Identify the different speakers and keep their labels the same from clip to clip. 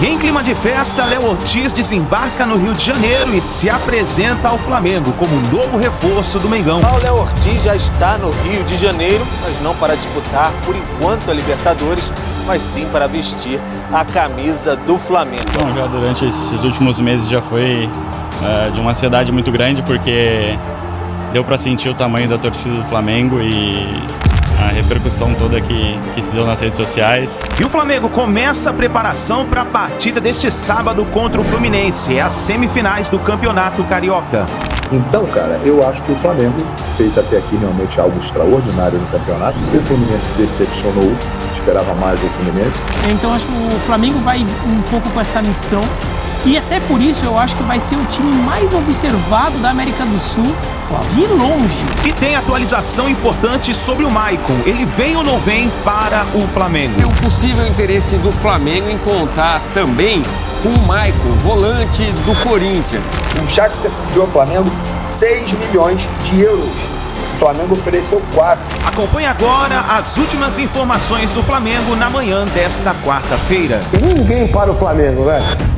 Speaker 1: E em clima de festa, Léo Ortiz desembarca no Rio de Janeiro e se apresenta ao Flamengo como novo reforço do Mengão.
Speaker 2: O Léo Ortiz já está no Rio de Janeiro, mas não para disputar, por enquanto, a Libertadores, mas sim para vestir a camisa do Flamengo.
Speaker 3: Bom, já durante esses últimos meses já foi de uma ansiedade muito grande, porque deu para sentir o tamanho da torcida do Flamengo e a repercussão toda que se deu nas redes sociais.
Speaker 1: E o Flamengo começa a preparação para a partida deste sábado contra o Fluminense. É as semifinais do Campeonato Carioca.
Speaker 4: Então, cara, eu acho que o Flamengo fez até aqui realmente algo extraordinário no campeonato. O Fluminense decepcionou, esperava mais do Fluminense.
Speaker 5: Então acho que o Flamengo vai um pouco com essa missão. E até por isso eu acho que vai ser o time mais observado da América do Sul, de longe.
Speaker 1: E tem atualização importante sobre o Maicon. Ele vem ou não vem para o Flamengo?
Speaker 6: E o possível interesse do Flamengo em contar também com o Maicon, volante do Corinthians.
Speaker 7: O Shakhtar pediu ao Flamengo 6 milhões de euros. O Flamengo ofereceu 4.
Speaker 1: Acompanhe agora as últimas informações do Flamengo na manhã desta quarta-feira.
Speaker 7: Ninguém para o Flamengo, velho.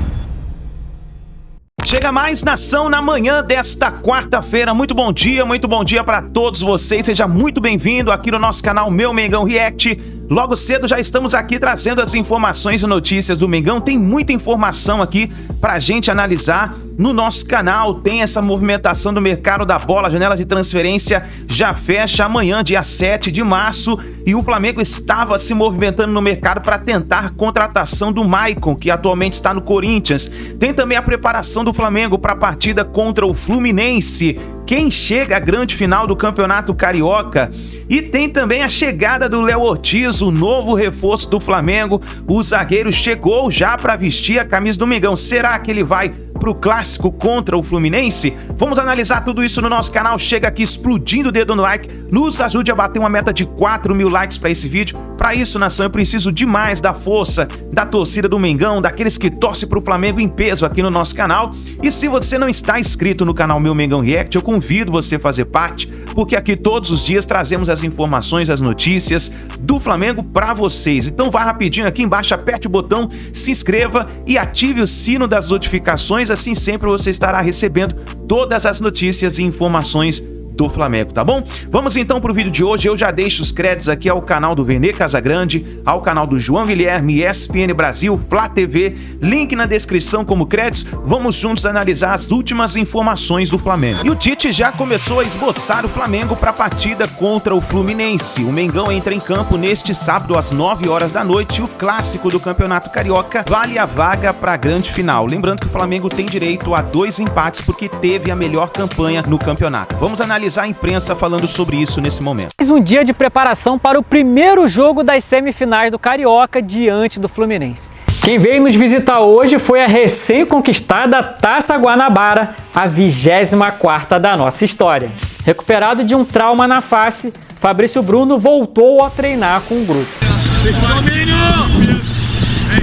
Speaker 1: Chega mais Nação na manhã desta quarta-feira. Muito bom dia para todos vocês. Seja muito bem-vindo aqui no nosso canal Meu Mengão React. Logo cedo já estamos aqui trazendo as informações e notícias do Mengão. Tem muita informação aqui pra gente analisar no nosso canal. Tem essa movimentação do mercado da bola. A janela de transferência já fecha amanhã, dia 7 de março. E o Flamengo estava se movimentando no mercado para tentar a contratação do Maicon, que atualmente está no Corinthians. Tem também a preparação do Flamengo para a partida contra o Fluminense. Quem chega à grande final do Campeonato Carioca. E tem também a chegada do Léo Ortiz, o novo reforço do Flamengo. O zagueiro chegou já para vestir a camisa do Mengão. Será que ele vai pro clássico contra o Fluminense? Vamos analisar tudo isso no nosso canal. Chega aqui explodindo o dedo no like. Nos ajude a bater uma meta de 4 mil likes para esse vídeo. Para isso, nação, eu preciso demais da força da torcida do Mengão, daqueles que torcem pro Flamengo em peso aqui no nosso canal. E se você não está inscrito no canal Meu Mengão React, eu convido você a fazer parte, porque aqui todos os dias trazemos as informações, as notícias do Flamengo para vocês. Então vá rapidinho aqui embaixo, aperte o botão, se inscreva e ative o sino das notificações, assim sempre você estará recebendo todas as notícias e informações do Flamengo, tá bom? Vamos então pro vídeo de hoje. Eu já deixo os créditos aqui ao canal do Vene Casagrande, ao canal do João Guilherme, ESPN Brasil, Flá TV, link na descrição como créditos. Vamos juntos analisar as últimas informações do Flamengo. E o Tite já começou a esboçar o Flamengo para a partida contra o Fluminense. O Mengão entra em campo neste sábado às 9 horas da noite. O clássico do Campeonato Carioca vale a vaga para a grande final. Lembrando que o Flamengo tem direito a 2 empates porque teve a melhor campanha no campeonato. Vamos analisar a imprensa falando sobre isso nesse momento.
Speaker 8: Mais um dia de preparação para o primeiro jogo das semifinais do Carioca diante do Fluminense. Quem veio nos visitar hoje foi a recém-conquistada Taça Guanabara, a 24ª da nossa história. Recuperado de um trauma na face, Fabrício Bruno voltou a treinar com o grupo.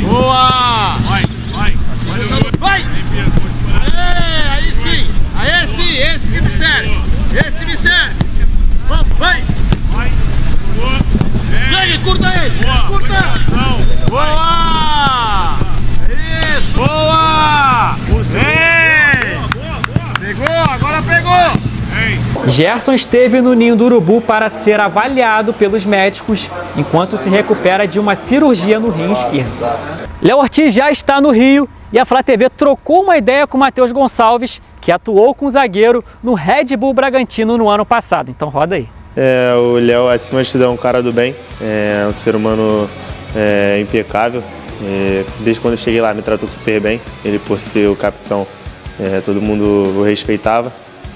Speaker 9: Boa! Vai! Aí sim, esse que me serve! Esse me serve! Vamos, vai! Vai, curta ele! Curta! Boa! Isso! Boa! Pegou, agora pegou!
Speaker 8: Gerson esteve no Ninho do Urubu para ser avaliado pelos médicos enquanto se recupera de uma cirurgia no rim esquerdo. Léo Ortiz já está no Rio e a Flá TV trocou uma ideia com o Matheus Gonçalves, que atuou com o zagueiro no Red Bull Bragantino no ano passado. Então roda aí.
Speaker 10: O Léo, acima de tudo, é um cara do bem, é um ser humano impecável. Desde quando eu cheguei lá, me tratou super bem. Ele, por ser o capitão, todo mundo o respeitava.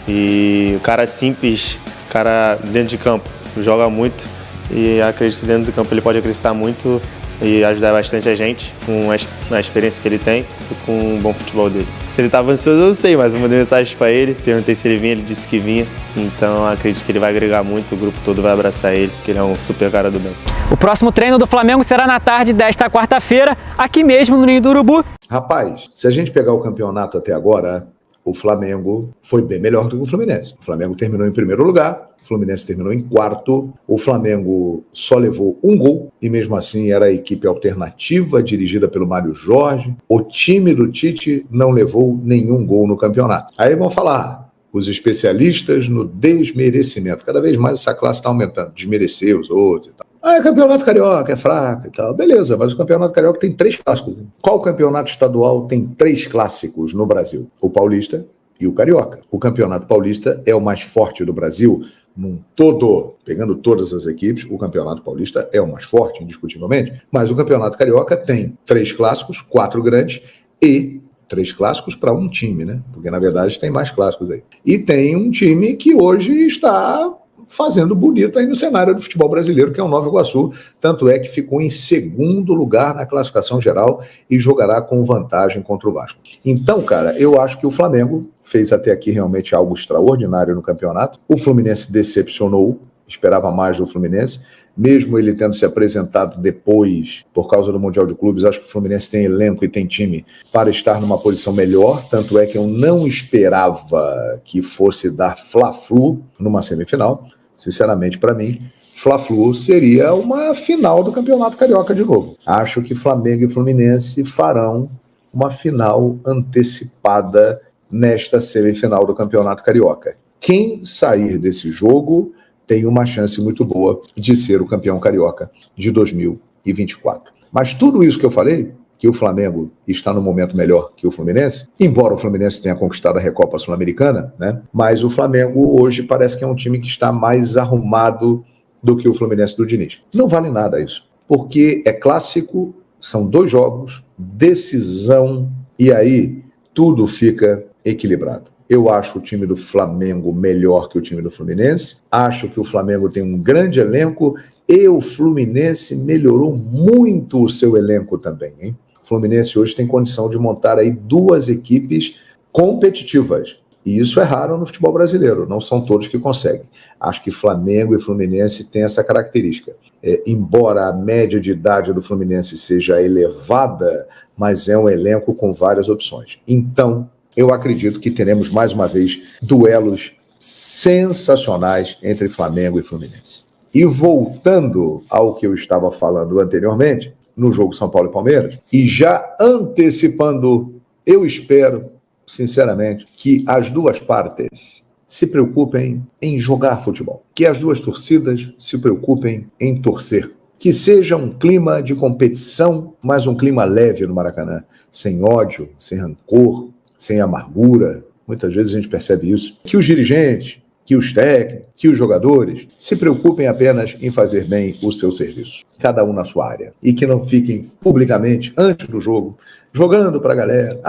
Speaker 10: E o cara simples, cara dentro de campo, joga muito. E acredito que dentro do campo ele pode acrescentar muito e ajudar bastante a gente com a experiência que ele tem e com o bom futebol dele. Se ele estava ansioso, eu não sei, mas eu mandei mensagem para ele, perguntei se ele vinha, ele disse que vinha. Então acredito que ele vai agregar muito, o grupo todo vai abraçar ele, porque ele é um super cara do bem.
Speaker 8: O próximo treino do Flamengo será na tarde desta quarta-feira, aqui mesmo no Ninho do Urubu.
Speaker 4: Rapaz, se a gente pegar o campeonato até agora, o Flamengo foi bem melhor do que o Fluminense. O Flamengo terminou em primeiro lugar, o Fluminense terminou em quarto, o Flamengo só levou um gol e mesmo assim era a equipe alternativa dirigida pelo Mário Jorge. O time do Tite não levou nenhum gol no campeonato. Aí vão falar, os especialistas no desmerecimento. Cada vez mais essa classe está aumentando, desmerecer os outros e tal. O campeonato carioca é fraco e tal. Beleza, mas o campeonato carioca tem 3 clássicos. Qual campeonato estadual tem 3 clássicos no Brasil? O paulista e o carioca. O campeonato paulista é o mais forte do Brasil num todo. Pegando todas as equipes, o campeonato paulista é o mais forte, indiscutivelmente. Mas o campeonato carioca tem 3 clássicos, 4 grandes e 3 clássicos para um time, né? Porque, na verdade, tem mais clássicos aí. E tem um time que hoje está fazendo bonito aí no cenário do futebol brasileiro, que é o Nova Iguaçu, tanto é que ficou em segundo lugar na classificação geral e jogará com vantagem contra o Vasco. Então, cara, eu acho que o Flamengo fez até aqui realmente algo extraordinário no campeonato. O Fluminense decepcionou, esperava mais do Fluminense, mesmo ele tendo se apresentado depois, por causa do Mundial de Clubes. Acho que o Fluminense tem elenco e tem time para estar numa posição melhor, tanto é que eu não esperava que fosse dar Fla-Flu numa semifinal. Sinceramente, para mim, Fla-Flu seria uma final do Campeonato Carioca de novo. Acho que Flamengo e Fluminense farão uma final antecipada nesta semifinal do Campeonato Carioca. Quem sair desse jogo tem uma chance muito boa de ser o campeão carioca de 2024. Mas tudo isso que eu falei, que o Flamengo está no momento melhor que o Fluminense, embora o Fluminense tenha conquistado a Recopa Sul-Americana, né? Mas o Flamengo hoje parece que é um time que está mais arrumado do que o Fluminense do Diniz. Não vale nada isso, porque é clássico, são 2 jogos, decisão, e aí tudo fica equilibrado. Eu acho o time do Flamengo melhor que o time do Fluminense, acho que o Flamengo tem um grande elenco e o Fluminense melhorou muito o seu elenco também, hein? O Fluminense hoje tem condição de montar aí 2 equipes competitivas. E isso é raro no futebol brasileiro, não são todos que conseguem. Acho que Flamengo e Fluminense têm essa característica. Embora a média de idade do Fluminense seja elevada, mas é um elenco com várias opções. Então, eu acredito que teremos mais uma vez duelos sensacionais entre Flamengo e Fluminense. E voltando ao que eu estava falando anteriormente, no jogo São Paulo e Palmeiras, e já antecipando, eu espero, sinceramente, que as 2 partes se preocupem em jogar futebol, que as 2 torcidas se preocupem em torcer, que seja um clima de competição, mas um clima leve no Maracanã, sem ódio, sem rancor, sem amargura. Muitas vezes a gente percebe isso. Que os dirigentes, que os técnicos, que os jogadores se preocupem apenas em fazer bem o seu serviço, cada um na sua área, e que não fiquem publicamente, antes do jogo, jogando para a galera,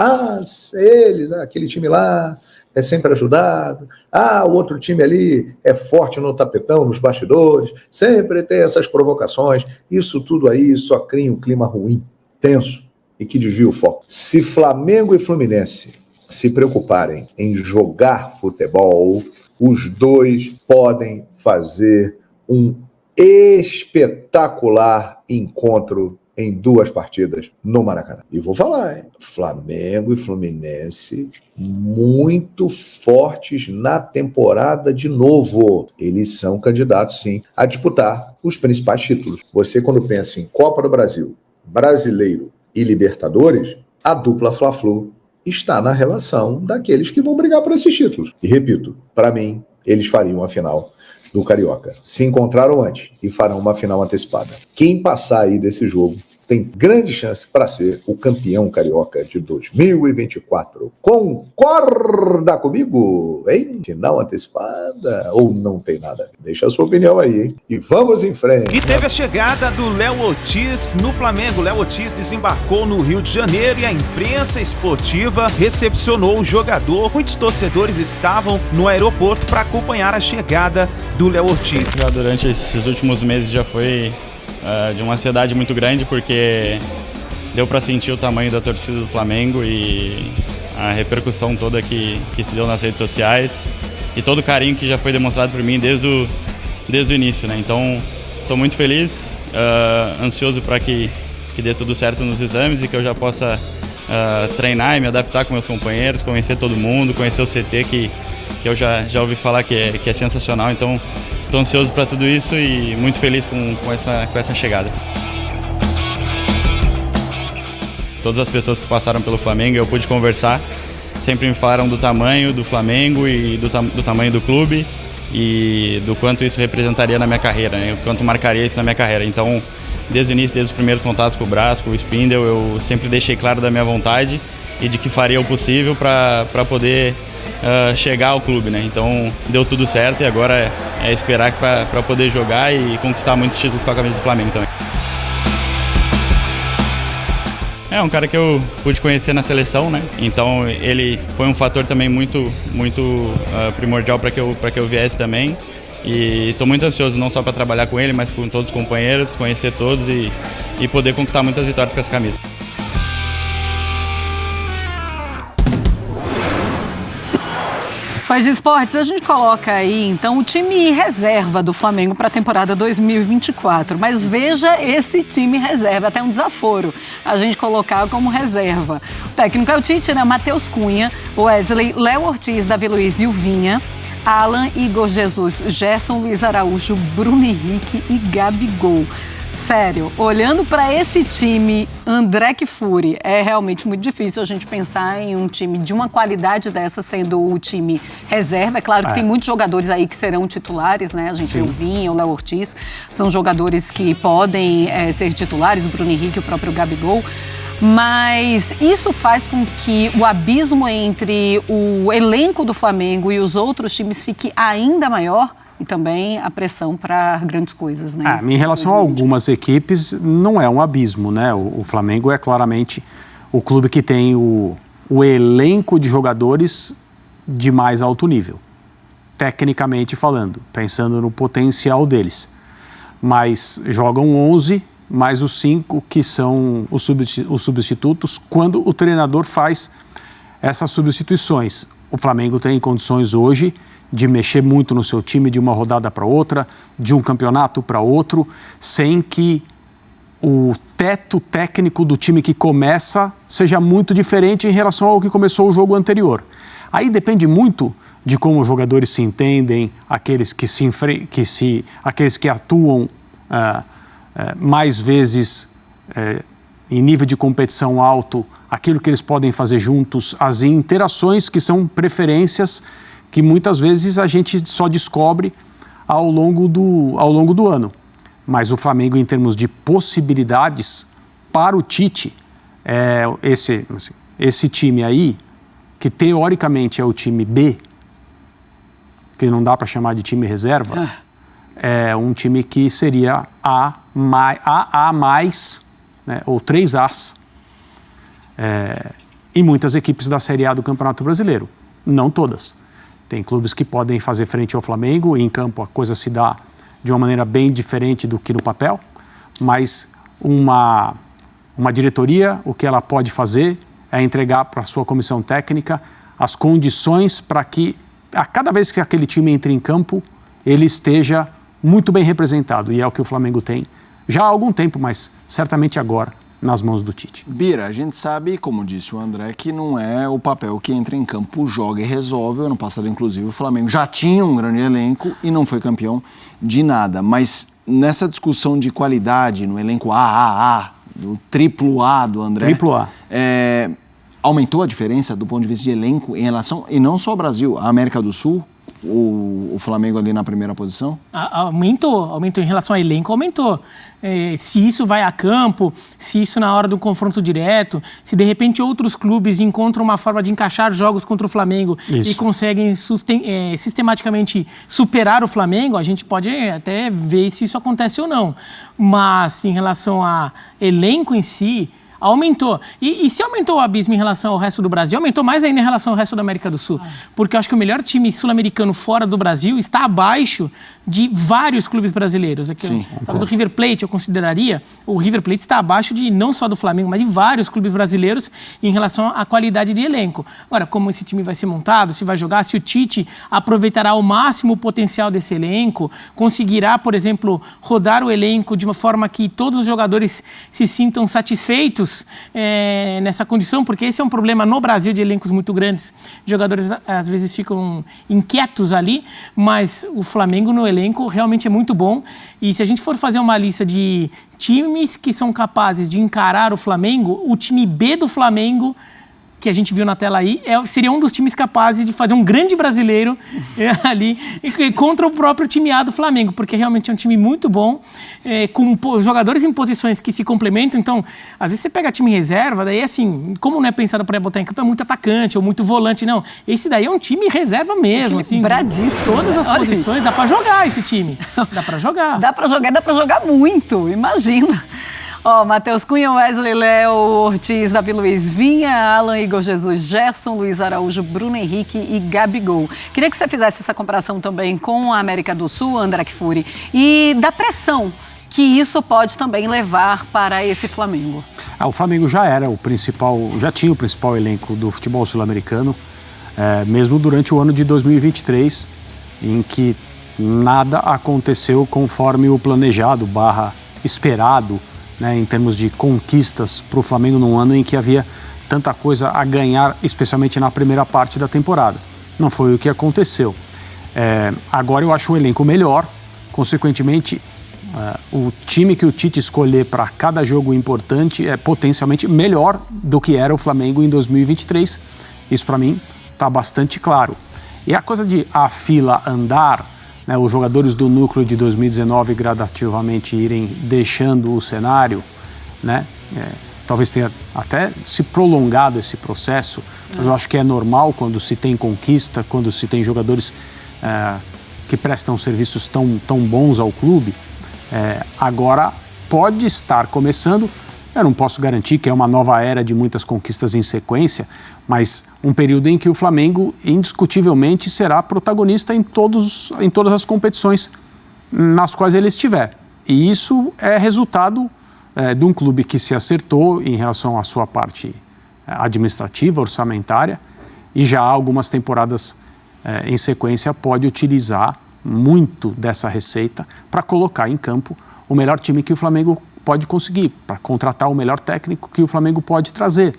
Speaker 4: eles, aquele time lá é sempre ajudado, o outro time ali é forte no tapetão, nos bastidores, sempre tem essas provocações. Isso tudo aí só cria um clima ruim, tenso, e que desvia o foco. Se Flamengo e Fluminense se preocuparem em jogar futebol, os 2 podem fazer um espetacular encontro em 2 partidas no Maracanã. E vou falar, Flamengo e Fluminense muito fortes na temporada de novo. Eles são candidatos, sim, a disputar os principais títulos. Você, quando pensa em Copa do Brasil, Brasileiro e Libertadores, a dupla Fla-Flu está na relação daqueles que vão brigar por esses títulos. E repito, para mim, eles fariam a final do Carioca. Se encontraram antes e farão uma final antecipada. Quem passar aí desse jogo tem grande chance para ser o campeão carioca de 2024. Concorda comigo, hein? Final antecipada ou não tem nada? Deixa a sua opinião aí, hein? E vamos em frente.
Speaker 1: E teve a chegada do Léo Ortiz no Flamengo. Léo Ortiz desembarcou no Rio de Janeiro e a imprensa esportiva recepcionou o jogador. Muitos torcedores estavam no aeroporto para acompanhar a chegada do Léo Ortiz.
Speaker 3: Durante esses últimos meses já foi de uma ansiedade muito grande, porque deu para sentir o tamanho da torcida do Flamengo e a repercussão toda que se deu nas redes sociais e todo o carinho que já foi demonstrado por mim desde o início, né? Então, estou muito feliz, ansioso para que dê tudo certo nos exames e que eu já possa treinar e me adaptar com meus companheiros, conhecer todo mundo, conhecer o CT que eu já ouvi falar que é sensacional. Então, estou ansioso para tudo isso e muito feliz com essa chegada. Todas as pessoas que passaram pelo Flamengo, eu pude conversar, sempre me falaram do tamanho do Flamengo e do tamanho do clube e do quanto isso representaria na minha carreira, né? O quanto marcaria isso na minha carreira. Então, desde o início, desde os primeiros contatos com o Brás, com o Spindle, eu sempre deixei claro da minha vontade e de que faria o possível para poder chegar ao clube, né? Então, deu tudo certo e agora é esperar para poder jogar e conquistar muitos títulos com a camisa do Flamengo também. É um cara que eu pude conhecer na seleção, né? Então ele foi um fator também muito primordial para que eu viesse também. E estou muito ansioso não só para trabalhar com ele, mas com todos os companheiros, conhecer todos e poder conquistar muitas vitórias com essa camisa.
Speaker 11: Faz de Esportes, a gente coloca aí, então, o time reserva do Flamengo para a temporada 2024. Mas veja esse time reserva, até um desaforo a gente colocar como reserva. O técnico é o Tite, né? Matheus Cunha, Wesley, Léo Ortiz, Davi Luiz e o Vinha, Alan, Igor Jesus, Gerson, Luiz Araújo, Bruno Henrique e Gabigol. Sério, olhando para esse time, André Kfouri, é realmente muito difícil a gente pensar em um time de uma qualidade dessa sendo o time reserva. É claro que tem muitos jogadores aí que serão titulares, né? A gente vê o Vinha, o Léo Ortiz, são jogadores que podem ser titulares, o Bruno Henrique, o próprio Gabigol. Mas isso faz com que o abismo entre o elenco do Flamengo e os outros times fique ainda maior? E também a pressão para grandes coisas, né?
Speaker 12: Em relação a algumas equipes, não é um abismo, né? O Flamengo é claramente o clube que tem o elenco de jogadores de mais alto nível, tecnicamente falando, pensando no potencial deles. Mas jogam 11, mais os 5 que são os substitutos, quando o treinador faz essas substituições. O Flamengo tem condições hoje de mexer muito no seu time de uma rodada para outra, de um campeonato para outro, sem que o teto técnico do time que começa seja muito diferente em relação ao que começou o jogo anterior. Aí depende muito de como os jogadores se entendem, aqueles que atuam mais vezes em nível de competição alto, aquilo que eles podem fazer juntos, as interações que são preferências que muitas vezes a gente só descobre ao longo do ano. Mas o Flamengo, em termos de possibilidades para o Tite, esse time aí, que teoricamente é o time B, que não dá para chamar de time reserva, é um time que seria A+, né, ou 3As, em muitas equipes da Série A do Campeonato Brasileiro. Não todas. Tem clubes que podem fazer frente ao Flamengo e em campo a coisa se dá de uma maneira bem diferente do que no papel, mas uma diretoria, o que ela pode fazer é entregar para a sua comissão técnica as condições para que, a cada vez que aquele time entre em campo, ele esteja muito bem representado, e é o que o Flamengo tem já há algum tempo, mas certamente agora, nas mãos do Tite.
Speaker 13: Bira, a gente sabe, como disse o André, que não é o papel que entra em campo, joga e resolve. Ano passado, inclusive, o Flamengo já tinha um grande elenco e não foi campeão de nada. Mas nessa discussão de qualidade, no elenco AAA, do triplo A do André...
Speaker 12: Triplo A.
Speaker 13: Aumentou a diferença do ponto de vista de elenco em relação, e não só ao Brasil, a América do Sul? O Flamengo ali na primeira posição?
Speaker 5: Aumentou em relação ao elenco, aumentou. Se isso vai a campo, se isso na hora do confronto direto, se de repente outros clubes encontram uma forma de encaixar jogos contra o Flamengo e conseguem sistematicamente superar o Flamengo, a gente pode até ver se isso acontece ou não. Mas em relação a elenco em si, aumentou. E se aumentou o abismo em relação ao resto do Brasil, aumentou mais ainda em relação ao resto da América do Sul. Porque eu acho que o melhor time sul-americano fora do Brasil está abaixo de vários clubes brasileiros. Talvez o River Plate, eu consideraria, o River Plate está abaixo de não só do Flamengo, mas de vários clubes brasileiros em relação à qualidade de elenco. Agora, como esse time vai ser montado, se vai jogar, se o Tite aproveitará ao máximo o potencial desse elenco, conseguirá, por exemplo, rodar o elenco de uma forma que todos os jogadores se sintam satisfeitos elencos nessa condição, porque esse é um problema no Brasil de elencos muito grandes. Jogadores às vezes ficam inquietos ali, mas o Flamengo no elenco realmente é muito bom. E se a gente for fazer uma lista de times que são capazes de encarar o Flamengo, o time B do Flamengo, que a gente viu na tela aí, seria um dos times capazes de fazer um grande brasileiro ali contra o próprio time A do Flamengo, porque realmente é um time muito bom, com jogadores em posições que se complementam. Então, às vezes você pega time reserva, daí assim, como não é pensado para botar em campo, é muito atacante ou muito volante, não. Esse daí é um time reserva mesmo, assim.
Speaker 11: Bradíssimo.
Speaker 5: Todas as posições, dá para jogar esse time. Dá para jogar.
Speaker 11: Dá para jogar muito, imagina. Matheus Cunha, Wesley, Léo, Ortiz, Davi Luiz, Vinha, Alan, Igor Jesus, Gerson, Luiz Araújo, Bruno Henrique e Gabigol. Queria que você fizesse essa comparação também com a América do Sul, André Kfouri, e da pressão que isso pode também levar para esse Flamengo.
Speaker 12: O Flamengo já tinha o principal elenco do futebol sul-americano, mesmo durante o ano de 2023, em que nada aconteceu conforme o planejado, esperado, né, em termos de conquistas para o Flamengo num ano em que havia tanta coisa a ganhar, especialmente na primeira parte da temporada. Não foi o que aconteceu. Agora eu acho o elenco melhor, consequentemente, o time que o Tite escolher para cada jogo importante é potencialmente melhor do que era o Flamengo em 2023. Isso para mim está bastante claro. E a coisa de a fila andar, os jogadores do núcleo de 2019 gradativamente irem deixando o cenário, né? Talvez tenha até se prolongado esse processo, mas eu acho que é normal quando se tem conquista, quando se tem jogadores que prestam serviços tão bons ao clube. Agora pode estar começando, eu não posso garantir que é uma nova era de muitas conquistas em sequência, mas um período em que o Flamengo indiscutivelmente será protagonista em todas as competições nas quais ele estiver. E isso é resultado de um clube que se acertou em relação à sua parte administrativa, orçamentária, e já há algumas temporadas em sequência pode utilizar muito dessa receita para colocar em campo o melhor time que o Flamengo pode conseguir, para contratar o melhor técnico que o Flamengo pode trazer.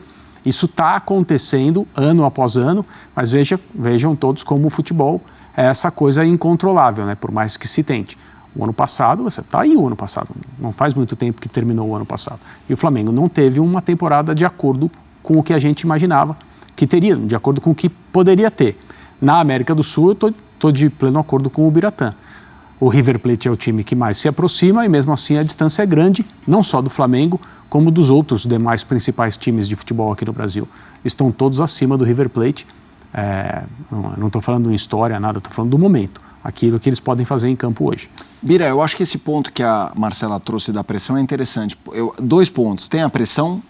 Speaker 12: Isso está acontecendo ano após ano, mas vejam todos como o futebol é essa coisa incontrolável, né? Por mais que se tente. O ano passado, você está aí o ano passado, não faz muito tempo que terminou o ano passado. E o Flamengo não teve uma temporada de acordo com o que a gente imaginava que teria, de acordo com o que poderia ter. Na América do Sul, eu estou de pleno acordo com o Biratã. O River Plate é o time que mais se aproxima e mesmo assim a distância é grande, não só do Flamengo, como dos outros demais principais times de futebol aqui no Brasil. Estão todos acima do River Plate. Não estou falando em história, nada, estou falando do momento, aquilo que eles podem fazer em campo hoje.
Speaker 13: Bira, eu acho que esse ponto que a Marcela trouxe da pressão é interessante. 2 pontos. Tem a pressão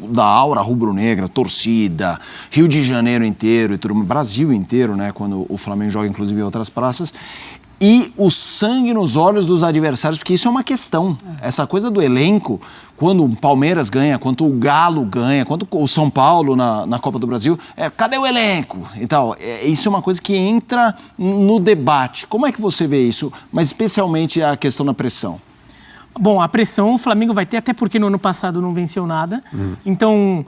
Speaker 13: da aura rubro-negra, torcida, Rio de Janeiro inteiro e tudo, Brasil inteiro, né? Quando o Flamengo joga inclusive em outras praças. E o sangue nos olhos dos adversários, porque isso é uma questão. Essa coisa do elenco, quando o Palmeiras ganha, quando o Galo ganha, quando o São Paulo na Copa do Brasil, cadê o elenco? E tal. Isso é uma coisa que entra no debate. Como é que você vê isso? Mas especialmente a questão da pressão.
Speaker 5: Bom, a pressão o Flamengo vai ter, até porque no ano passado não venceu nada. Então,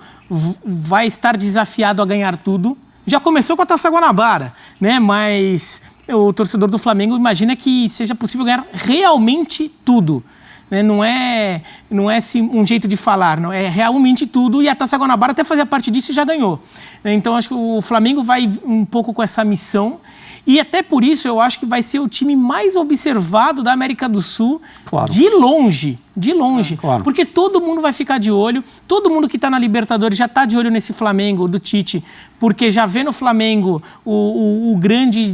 Speaker 5: vai estar desafiado a ganhar tudo. Já começou com a Taça Guanabara, né? Mas o torcedor do Flamengo imagina que seja possível ganhar realmente tudo. Não é um jeito de falar, não é realmente tudo. E a Taça Guanabara até fazia parte disso e já ganhou. Então, acho que o Flamengo vai um pouco com essa missão. E até por isso eu acho que vai ser o time mais observado da América do Sul, claro. De longe. Claro. Porque todo mundo vai ficar de olho, todo mundo que está na Libertadores já está de olho nesse Flamengo do Tite, porque já vê no Flamengo o grande,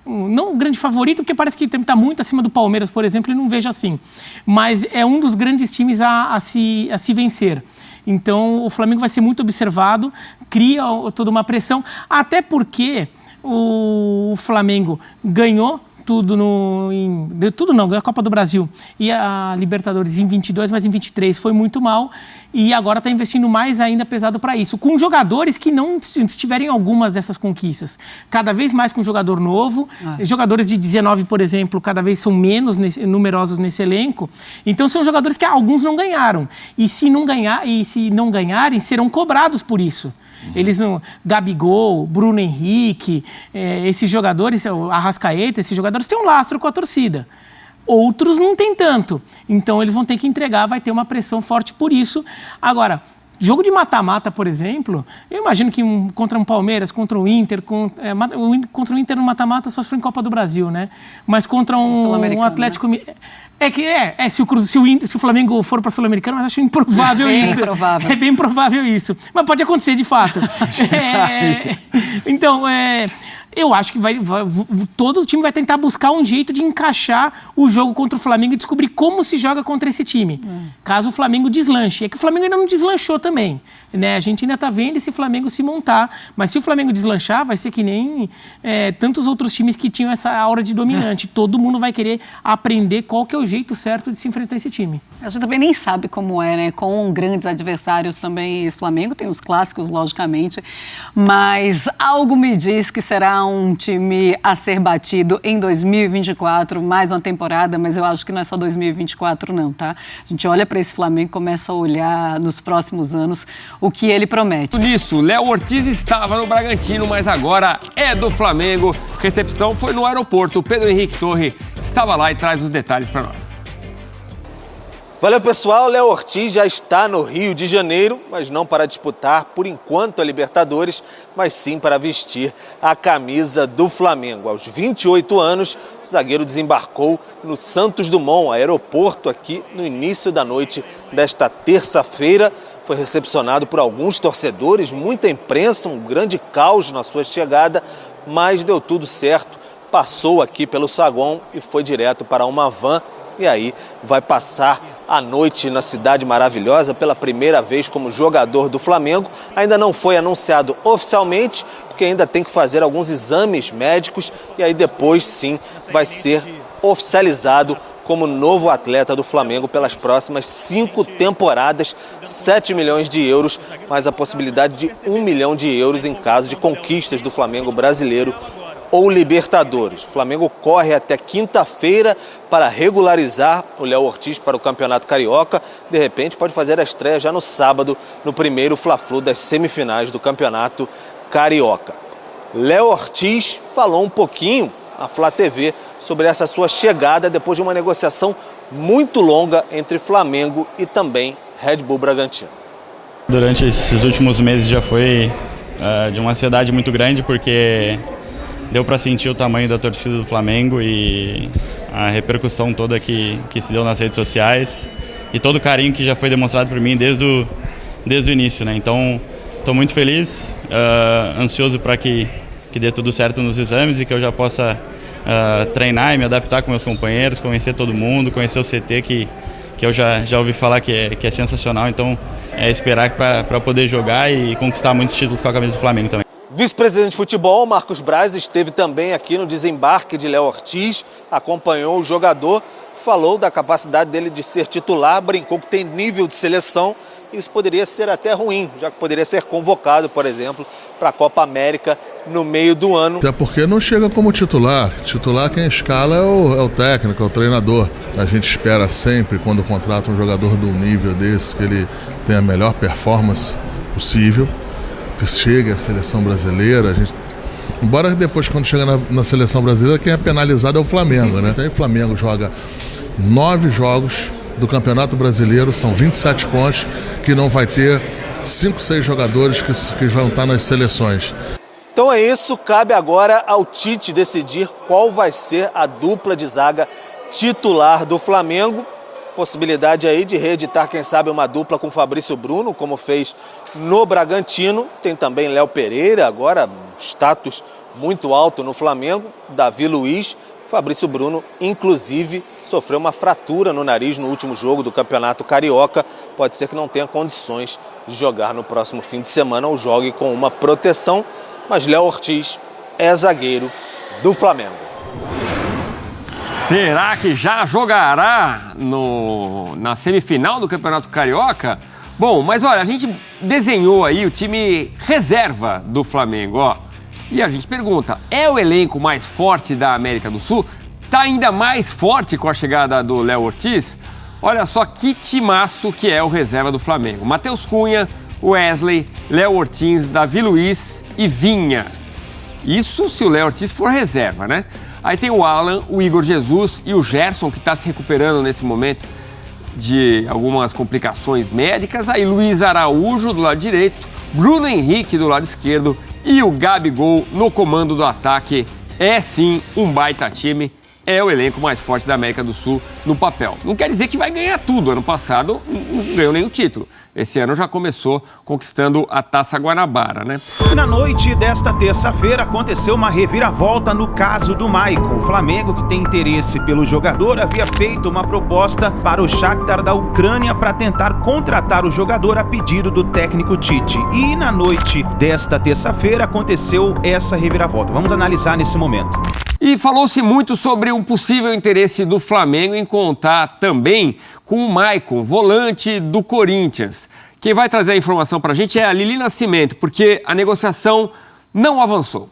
Speaker 5: não o grande favorito, porque parece que está muito acima do Palmeiras, por exemplo, e não vejo assim. Mas é um dos grandes times a se vencer. Então o Flamengo vai ser muito observado, cria toda uma pressão, até porque o Flamengo ganhou tudo ganhou a Copa do Brasil e a Libertadores em 22, mas em 23 foi muito mal e agora está investindo mais ainda pesado para isso, com jogadores que não estiverem algumas dessas conquistas, cada vez mais com jogador novo, jogadores de 19, por exemplo, cada vez são menos numerosos nesse elenco, então são jogadores que alguns não ganharam e se não ganharem, serão cobrados por isso. Eles não. Gabigol, Bruno Henrique, esses jogadores, Arrascaeta, esses jogadores têm um lastro com a torcida. Outros não tem tanto. Então eles vão ter que entregar, vai ter uma pressão forte por isso. Agora, jogo de mata-mata, por exemplo, eu imagino que contra um Palmeiras, contra o Inter, contra o Inter no mata-mata só se for em Copa do Brasil, né? Mas contra um Atlético... Né? Se o Flamengo for para Sul-Americano, mas acho improvável isso. É bem provável isso. Mas pode acontecer, de fato. Então, eu acho que todo o time vai tentar buscar um jeito de encaixar o jogo contra o Flamengo e descobrir como se joga contra esse time. Caso o Flamengo deslanche. É que o Flamengo ainda não deslanchou também. Né? A gente ainda está vendo esse Flamengo se montar. Mas se o Flamengo deslanchar, vai ser que nem tantos outros times que tinham essa aura de dominante. Todo mundo vai querer aprender qual que é o jeito certo de se enfrentar esse time.
Speaker 11: A gente também nem sabe como é, né? Com grandes adversários também esse Flamengo. Tem os clássicos, logicamente. Mas algo me diz que será um time a ser batido em 2024, mais uma temporada, mas eu acho que não é só 2024 não, tá? A gente olha para esse Flamengo e começa a olhar nos próximos anos o que ele promete.
Speaker 6: Nisso, Léo Ortiz estava no Bragantino, mas agora é do Flamengo. A recepção foi no aeroporto. O Pedro Henrique Torre estava lá e traz os detalhes para nós.
Speaker 2: Valeu, pessoal. Léo Ortiz já está no Rio de Janeiro, mas não para disputar, por enquanto, a Libertadores, mas sim para vestir a camisa do Flamengo. Aos 28 anos, o zagueiro desembarcou no Santos Dumont, aeroporto, aqui no início da noite desta terça-feira. Foi recepcionado por alguns torcedores, muita imprensa, um grande caos na sua chegada, mas deu tudo certo. Passou aqui pelo saguão e foi direto para uma van. E aí vai passar a noite na Cidade Maravilhosa pela primeira vez como jogador do Flamengo. Ainda não foi anunciado oficialmente, porque ainda tem que fazer alguns exames médicos e aí depois sim vai ser oficializado como novo atleta do Flamengo pelas próximas 5 temporadas, 7 milhões de euros, mais a possibilidade de 1 milhão de euros em caso de conquistas do Flamengo brasileiro ou Libertadores. O Flamengo corre até quinta-feira para regularizar o Léo Ortiz para o Campeonato Carioca. De repente pode fazer a estreia já no sábado, no primeiro Fla-Flu das semifinais do Campeonato Carioca. Léo Ortiz falou um pouquinho à Flá TV sobre essa sua chegada depois de uma negociação muito longa entre Flamengo e também Red Bull Bragantino.
Speaker 3: Durante esses últimos meses já foi de uma ansiedade muito grande, porque deu para sentir o tamanho da torcida do Flamengo e a repercussão toda que se deu nas redes sociais e todo o carinho que já foi demonstrado por mim desde o início, né? Então, estou muito feliz, ansioso para que dê tudo certo nos exames e que eu já possa treinar e me adaptar com meus companheiros, conhecer todo mundo, conhecer o CT que eu já ouvi falar que é sensacional. Então, é esperar para poder jogar e conquistar muitos títulos com a camisa do Flamengo também.
Speaker 2: Vice-presidente de futebol, Marcos Braz, esteve também aqui no desembarque de Léo Ortiz, acompanhou o jogador, falou da capacidade dele de ser titular, brincou que tem nível de seleção. Isso poderia ser até ruim, já que poderia ser convocado, por exemplo, para a Copa América no meio do ano.
Speaker 14: Até porque não chega como titular. Titular quem escala é o técnico, é o treinador. A gente espera sempre, quando contrata um jogador de um nível desse, que ele tenha a melhor performance possível, que chegue à seleção brasileira. Embora depois, quando chega na seleção brasileira, quem é penalizado é o Flamengo, né? Então, o Flamengo joga 9 jogos do Campeonato Brasileiro, são 27 pontos, que não vai ter 5, 6 jogadores que vão estar nas seleções.
Speaker 2: Então é isso, cabe agora ao Tite decidir qual vai ser a dupla de zaga titular do Flamengo. Possibilidade aí de reeditar, quem sabe, uma dupla com Fabrício Bruno, como fez no Bragantino. Tem também Léo Pereira, agora status muito alto no Flamengo, Davi Luiz. Fabrício Bruno, inclusive, sofreu uma fratura no nariz no último jogo do Campeonato Carioca. Pode ser que não tenha condições de jogar no próximo fim de semana ou jogue com uma proteção. Mas Léo Ortiz é zagueiro do Flamengo.
Speaker 6: Será que já jogará na semifinal do Campeonato Carioca? Bom, mas olha, a gente desenhou aí o time reserva do Flamengo, ó. E a gente pergunta, é o elenco mais forte da América do Sul? Tá ainda mais forte com a chegada do Léo Ortiz? Olha só que timaço que é o reserva do Flamengo. Matheus Cunha, Wesley, Léo Ortiz, Davi Luiz e Vinha. Isso se o Léo Ortiz for reserva, né? Aí tem o Alan, o Igor Jesus e o Gerson, que está se recuperando nesse momento de algumas complicações médicas. Aí Luiz Araújo do lado direito, Bruno Henrique do lado esquerdo e o Gabigol no comando do ataque. É sim um baita time. É o elenco mais forte da América do Sul no papel. Não quer dizer que vai ganhar tudo. Ano passado não ganhou nenhum título. Esse ano já começou conquistando a Taça Guanabara, né?
Speaker 1: Na noite desta terça-feira aconteceu uma reviravolta no caso do Maicon. O Flamengo, que tem interesse pelo jogador, havia feito uma proposta para o Shakhtar da Ucrânia para tentar contratar o jogador a pedido do técnico Tite. E na noite desta terça-feira aconteceu essa reviravolta. Vamos analisar nesse momento.
Speaker 6: E falou-se muito sobre um possível interesse do Flamengo em contar também com o Maicon, volante do Corinthians. Quem vai trazer a informação para a gente é a Lili Nascimento, porque a negociação não avançou.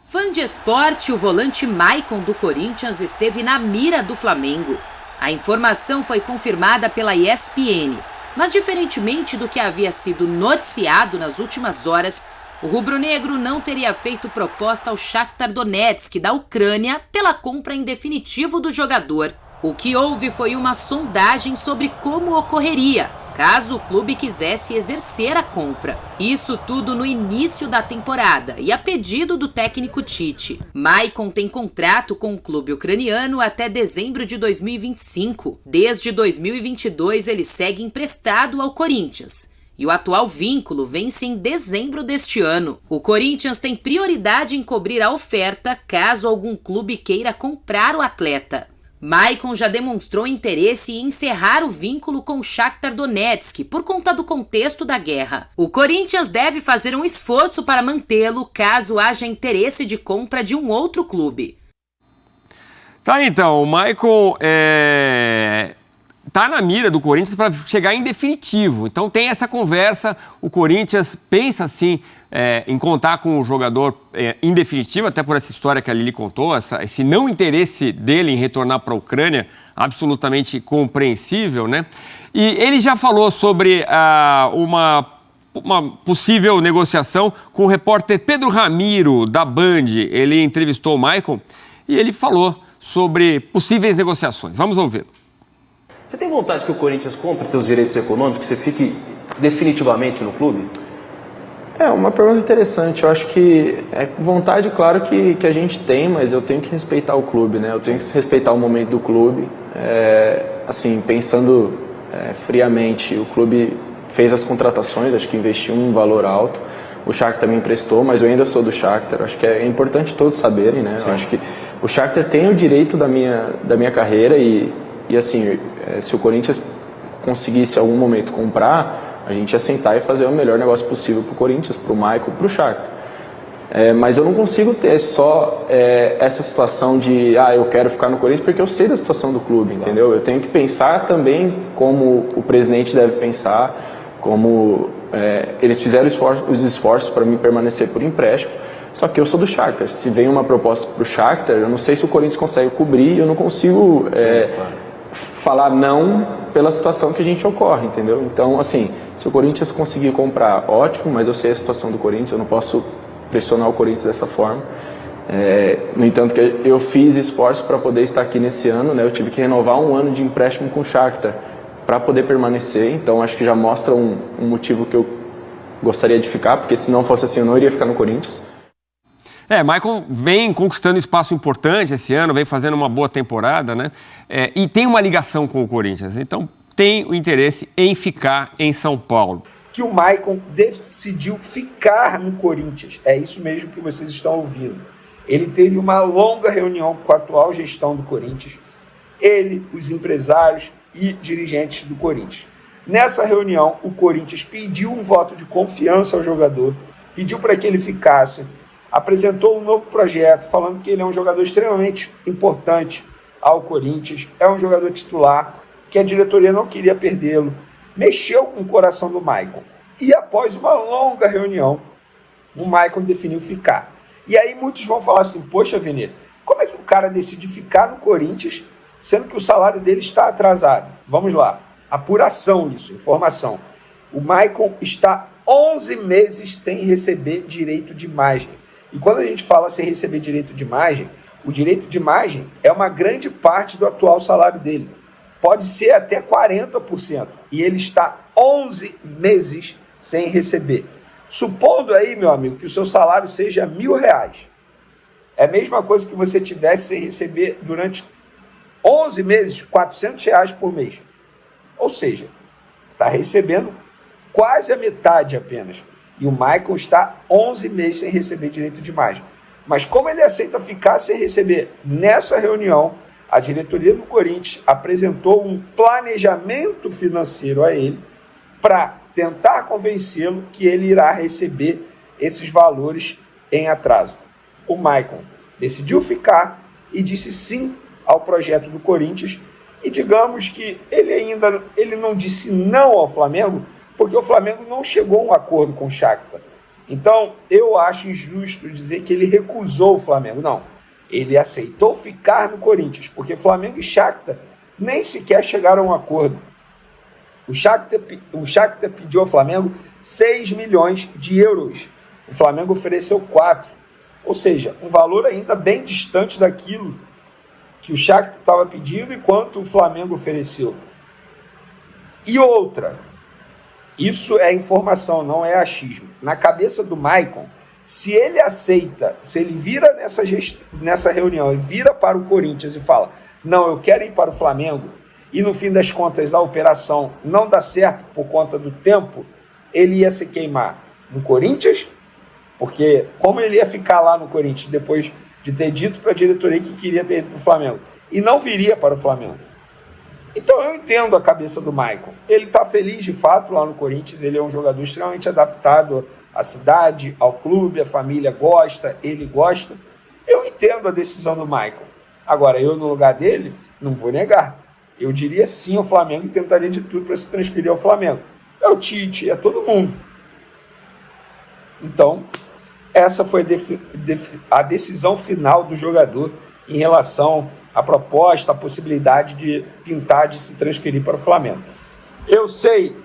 Speaker 15: Fã de esporte, o volante Maicon do Corinthians esteve na mira do Flamengo. A informação foi confirmada pela ESPN, mas diferentemente do que havia sido noticiado nas últimas horas, o rubro-negro não teria feito proposta ao Shakhtar Donetsk da Ucrânia pela compra em definitivo do jogador. O que houve foi uma sondagem sobre como ocorreria, caso o clube quisesse exercer a compra. Isso tudo no início da temporada e a pedido do técnico Tite. Maicon tem contrato com o clube ucraniano até dezembro de 2025. Desde 2022 ele segue emprestado ao Corinthians. E o atual vínculo vence em dezembro deste ano. O Corinthians tem prioridade em cobrir a oferta caso algum clube queira comprar o atleta. Maicon já demonstrou interesse em encerrar o vínculo com o Shakhtar Donetsk por conta do contexto da guerra. O Corinthians deve fazer um esforço para mantê-lo caso haja interesse de compra de um outro clube.
Speaker 6: Tá, então, o Maicon tá na mira do Corinthians para chegar em definitivo. Então tem essa conversa, o Corinthians pensa sim em contar com o jogador em definitivo, até por essa história que a Lili contou, esse não interesse dele em retornar para a Ucrânia, absolutamente compreensível, né? E ele já falou sobre uma possível negociação com o repórter Pedro Ramiro, da Band. Ele entrevistou o Maicon e ele falou sobre possíveis negociações. Vamos ouvi-lo.
Speaker 16: Você tem vontade que o Corinthians compre seus direitos econômicos, que você fique definitivamente no clube?
Speaker 17: É uma pergunta interessante. Eu acho que é vontade, claro, que a gente tem, mas eu tenho que respeitar o clube, né? Eu tenho que respeitar o momento do clube. Assim, pensando friamente, o clube fez as contratações, acho que investiu um valor alto. O Shakhtar também emprestou, mas eu ainda sou do Shakhtar. Acho que é importante todos saberem, né? Eu acho que o Shakhtar tem o direito da minha carreira e assim, se o Corinthians conseguisse em algum momento comprar, a gente ia sentar e fazer o melhor negócio possível para o Corinthians, para o Maicon, para o Shakhtar. Mas eu não consigo ter só essa situação de eu quero ficar no Corinthians porque eu sei da situação do clube, entendeu? Eu tenho que pensar também como o presidente deve pensar, como eles fizeram os esforços para me permanecer por empréstimo, só que eu sou do Shakhtar. Se vem uma proposta para o Shakhtar, eu não sei se o Corinthians consegue cobrir, eu não consigo falar não pela situação que a gente ocorre, entendeu? Então, assim, se o Corinthians conseguir comprar, ótimo, mas eu sei a situação do Corinthians, eu não posso pressionar o Corinthians dessa forma. No entanto, que eu fiz esforço para poder estar aqui nesse ano, né? Eu tive que renovar um ano de empréstimo com o Shakhtar para poder permanecer, então acho que já mostra um motivo que eu gostaria de ficar, porque se não fosse assim eu não iria ficar no Corinthians.
Speaker 6: Maicon vem conquistando espaço importante esse ano, vem fazendo uma boa temporada, né? E tem uma ligação com o Corinthians, então tem o interesse em ficar em São Paulo.
Speaker 7: Que o Maicon decidiu ficar no Corinthians, é isso mesmo que vocês estão ouvindo. Ele teve uma longa reunião com a atual gestão do Corinthians, ele, os empresários e dirigentes do Corinthians. Nessa reunião, o Corinthians pediu um voto de confiança ao jogador, pediu para que ele ficasse, apresentou um novo projeto, falando que ele é um jogador extremamente importante ao Corinthians, é um jogador titular, que a diretoria não queria perdê-lo, mexeu com o coração do Maicon. E após uma longa reunião, o Maicon definiu ficar. E aí muitos vão falar assim, poxa, Vene, como é que o cara decide ficar no Corinthians, sendo que o salário dele está atrasado? Vamos lá, apuração isso, informação. O Maicon está 11 meses sem receber direito de imagem. E quando a gente fala sem receber direito de imagem, o direito de imagem é uma grande parte do atual salário dele. Pode ser até 40%. E ele está 11 meses sem receber. Supondo aí, meu amigo, que o seu salário seja R$1.000. É a mesma coisa que você tivesse sem receber durante 11 meses, R$400 por mês. Ou seja, está recebendo quase a metade apenas. E o Maicon está 11 meses sem receber direito de imagem. Mas como ele aceita ficar sem receber, nessa reunião, a diretoria do Corinthians apresentou um planejamento financeiro a ele para tentar convencê-lo que ele irá receber esses valores em atraso. O Maicon decidiu ficar e disse sim ao projeto do Corinthians. E digamos que ele não disse não ao Flamengo, porque o Flamengo não chegou a um acordo com o Shakhtar. Então, eu acho injusto dizer que ele recusou o Flamengo. Não, ele aceitou ficar no Corinthians, porque Flamengo e Shakhtar nem sequer chegaram a um acordo. O Shakhtar pediu ao Flamengo 6 milhões de euros. O Flamengo ofereceu 4. Ou seja, um valor ainda bem distante daquilo que o Shakhtar estava pedindo e quanto o Flamengo ofereceu. E outra, isso é informação, não é achismo. Na cabeça do Maicon, se ele aceita, se ele vira nessa reunião e vira para o Corinthians e fala, não, eu quero ir para o Flamengo, e no fim das contas a operação não dá certo por conta do tempo, ele ia se queimar no Corinthians, porque como ele ia ficar lá no Corinthians depois de ter dito para a diretoria que queria ter ido para o Flamengo, e não viria para o Flamengo. Então eu entendo a cabeça do Maicon. Ele está feliz de fato lá no Corinthians, ele é um jogador extremamente adaptado à cidade, ao clube, a família gosta, ele gosta. Eu entendo a decisão do Maicon. Agora, eu no lugar dele, não vou negar. Eu diria sim ao Flamengo e tentaria de tudo para se transferir ao Flamengo. É o Tite, é todo mundo. Então, essa foi a decisão final do jogador em relação à proposta, a possibilidade de pintar de se transferir para o Flamengo. Eu sei,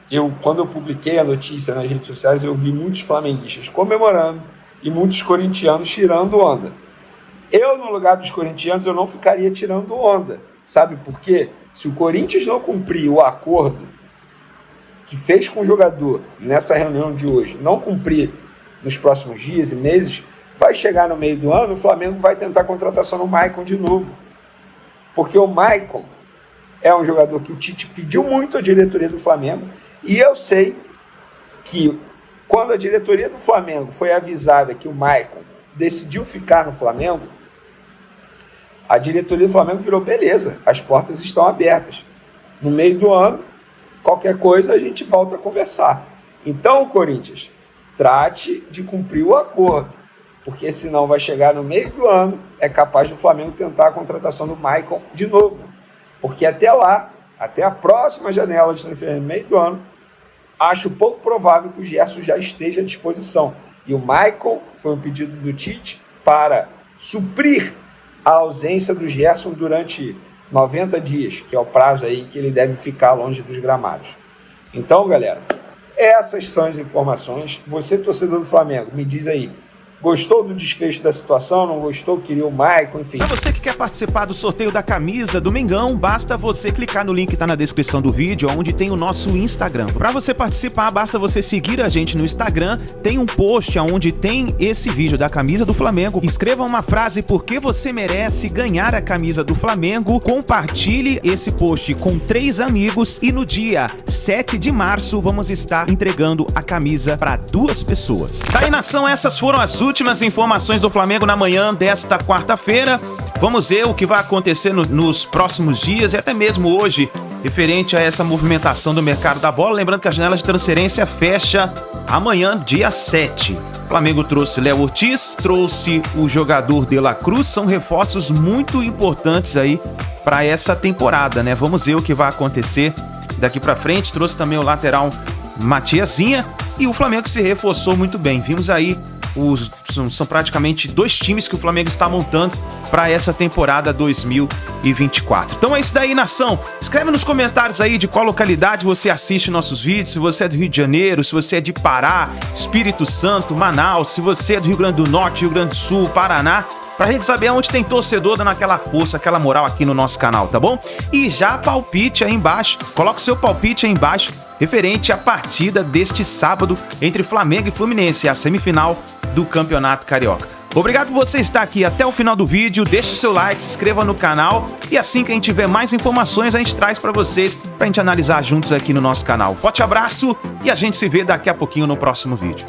Speaker 7: quando eu publiquei a notícia nas redes sociais, eu vi muitos flamenguistas comemorando e muitos corintianos tirando onda. Eu, no lugar dos corintianos, eu não ficaria tirando onda. Sabe por quê? Se o Corinthians não cumprir o acordo que fez com o jogador nessa reunião de hoje, não cumprir nos próximos dias e meses, vai chegar no meio do ano, o Flamengo vai tentar a contratação no Maicon de novo. Porque o Maicon é um jogador que o Tite pediu muito à diretoria do Flamengo, e eu sei que quando a diretoria do Flamengo foi avisada que o Maicon decidiu ficar no Flamengo, a diretoria do Flamengo virou, beleza, as portas estão abertas. No meio do ano, qualquer coisa a gente volta a conversar. Então, Corinthians, trate de cumprir o acordo, porque senão vai chegar no meio do ano, é capaz do Flamengo tentar a contratação do Maicon de novo. Porque até lá, até a próxima janela de transferência no meio do ano, acho pouco provável que o Gerson já esteja à disposição. E o Maicon foi um pedido do Tite para suprir a ausência do Gerson durante 90 dias, que é o prazo aí que ele deve ficar longe dos gramados. Então, galera, essas são as informações. Você, torcedor do Flamengo, me diz aí, gostou do desfecho da situação, não gostou, queria o Maicon, enfim.
Speaker 1: Pra você que quer participar do sorteio da camisa do Mengão, basta você clicar no link que tá na descrição do vídeo, onde tem o nosso Instagram. Pra você participar, basta você seguir a gente no Instagram, tem um post onde tem esse vídeo da camisa do Flamengo. Escreva uma frase por que você merece ganhar a camisa do Flamengo, compartilhe esse post com 3 amigos e no dia 7 de março vamos estar entregando a camisa para 2 pessoas. Tá aí, nação, essas foram as últimas informações do Flamengo na manhã desta quarta-feira. Vamos ver o que vai acontecer nos próximos dias e até mesmo hoje, referente a essa movimentação do mercado da bola. Lembrando que a janela de transferência fecha amanhã, dia 7. O Flamengo trouxe Léo Ortiz, trouxe o jogador De La Cruz, são reforços muito importantes aí para essa temporada, né? Vamos ver o que vai acontecer daqui para frente. Trouxe também o lateral Matiazinha e o Flamengo se reforçou muito bem. Vimos aí são praticamente 2 times que o Flamengo está montando para essa temporada 2024. Então é isso daí, nação. Escreve nos comentários aí de qual localidade você assiste nossos vídeos, se você é do Rio de Janeiro, se você é de Pará, Espírito Santo, Manaus, se você é do Rio Grande do Norte, Rio Grande do Sul, Paraná, pra gente saber onde tem torcedor dando aquela força, aquela moral aqui no nosso canal, tá bom? E já palpite aí embaixo, coloca o seu palpite aí embaixo, referente à partida deste sábado entre Flamengo e Fluminense, a semifinal do Campeonato Carioca. Obrigado por você estar aqui até o final do vídeo, deixe o seu like, se inscreva no canal e assim que a gente tiver mais informações a gente traz pra vocês, pra gente analisar juntos aqui no nosso canal. Forte abraço e a gente se vê daqui a pouquinho no próximo vídeo.